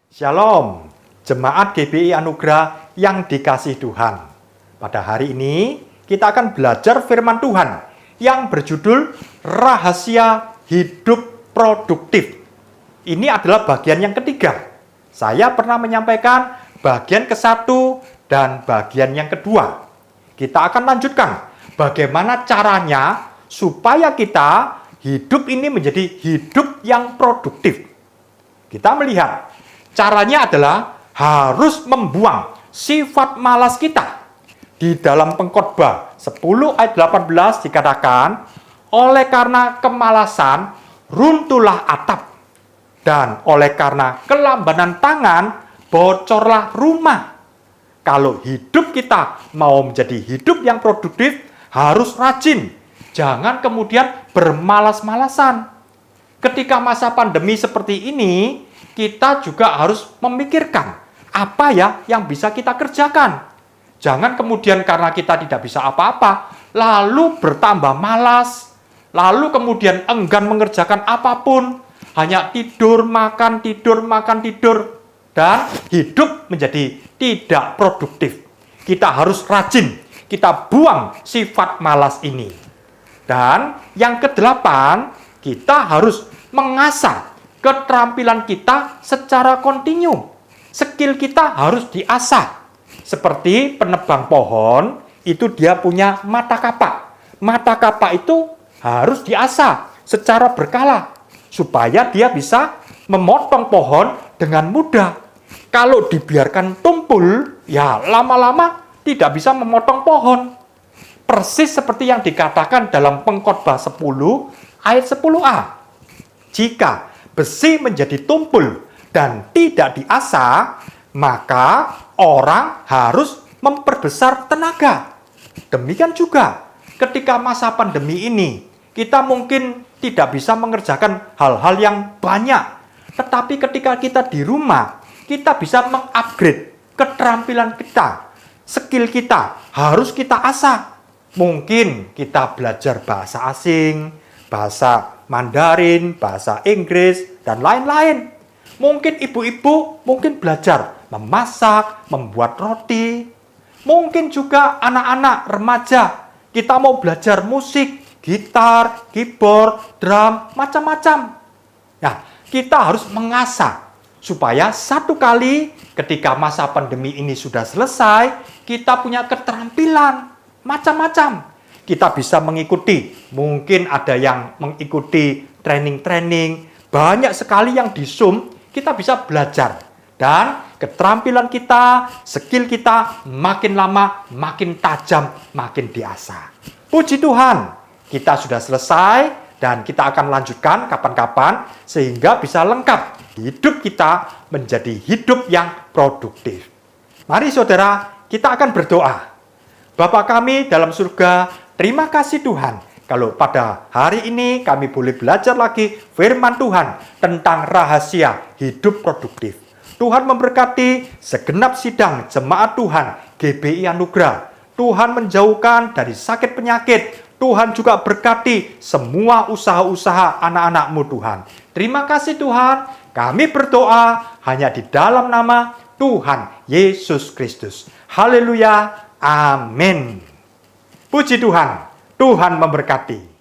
Shalom, jemaat GBI Anugerah yang dikasih Tuhan. Pada hari ini kita akan belajar firman Tuhan yang berjudul Rahasia Hidup Produktif. Ini adalah bagian yang ketiga. Saya pernah menyampaikan bagian ke-1 dan bagian yang kedua. Kita akan lanjutkan bagaimana caranya supaya kita hidup ini menjadi hidup yang produktif. Kita melihat caranya adalah harus membuang sifat malas kita. Di dalam Pengkhotbah 10 ayat 18 dikatakan, oleh karena kemalasan runtuhlah atap, dan oleh karena kelambanan tangan bocorlah rumah. Kalau hidup kita mau menjadi hidup yang produktif, harus rajin. Jangan kemudian bermalas-malasan. Ketika masa pandemi seperti ini, kita juga harus memikirkan apa ya yang bisa kita kerjakan. Jangan kemudian karena kita tidak bisa apa-apa, lalu bertambah malas, lalu kemudian enggan mengerjakan apapun, hanya tidur, makan, tidur, dan hidup menjadi tidak produktif. Kita harus rajin, kita buang sifat malas ini. Dan yang kedelapan, kita harus mengasah keterampilan kita secara kontinu. Skill kita harus diasah. Seperti penebang pohon, itu dia punya mata kapak. Mata kapak itu harus diasah secara berkala, supaya dia bisa memotong pohon dengan mudah. Kalau dibiarkan tumpul, ya lama-lama tidak bisa memotong pohon. Persis seperti yang dikatakan dalam Pengkhotbah 10 ayat 10a. Jika besi menjadi tumpul dan tidak diasah, maka orang harus memperbesar tenaga. Demikian juga ketika masa pandemi ini, kita mungkin tidak bisa mengerjakan hal-hal yang banyak. Tetapi ketika kita di rumah, kita bisa mengupgrade keterampilan kita. Skill kita harus kita asah. Mungkin kita belajar bahasa asing, bahasa Mandarin, bahasa Inggris, dan lain-lain. Mungkin ibu-ibu mungkin belajar memasak, membuat roti. Mungkin juga anak-anak remaja, kita mau belajar musik, gitar, keyboard, drum, macam-macam. Nah, kita harus mengasah supaya satu kali ketika masa pandemi ini sudah selesai, kita punya keterampilan macam-macam. Kita bisa mengikuti, mungkin ada yang mengikuti training-training, banyak sekali yang di Zoom, kita bisa belajar. Dan keterampilan kita, skill kita makin lama, makin tajam, makin diasah. Puji Tuhan, kita sudah selesai dan kita akan lanjutkan kapan-kapan sehingga bisa lengkap hidup kita menjadi hidup yang produktif. Mari saudara, kita akan berdoa. Bapa kami dalam surga, terima kasih Tuhan, kalau pada hari ini kami boleh belajar lagi firman Tuhan tentang rahasia hidup produktif. Tuhan memberkati segenap sidang jemaat Tuhan GBI Anugerah. Tuhan menjauhkan dari sakit penyakit. Tuhan juga berkati semua usaha-usaha anak-anak-Mu Tuhan. Terima kasih Tuhan, kami berdoa hanya di dalam nama Tuhan Yesus Kristus. Haleluya. Amin. Puji Tuhan, Tuhan memberkati.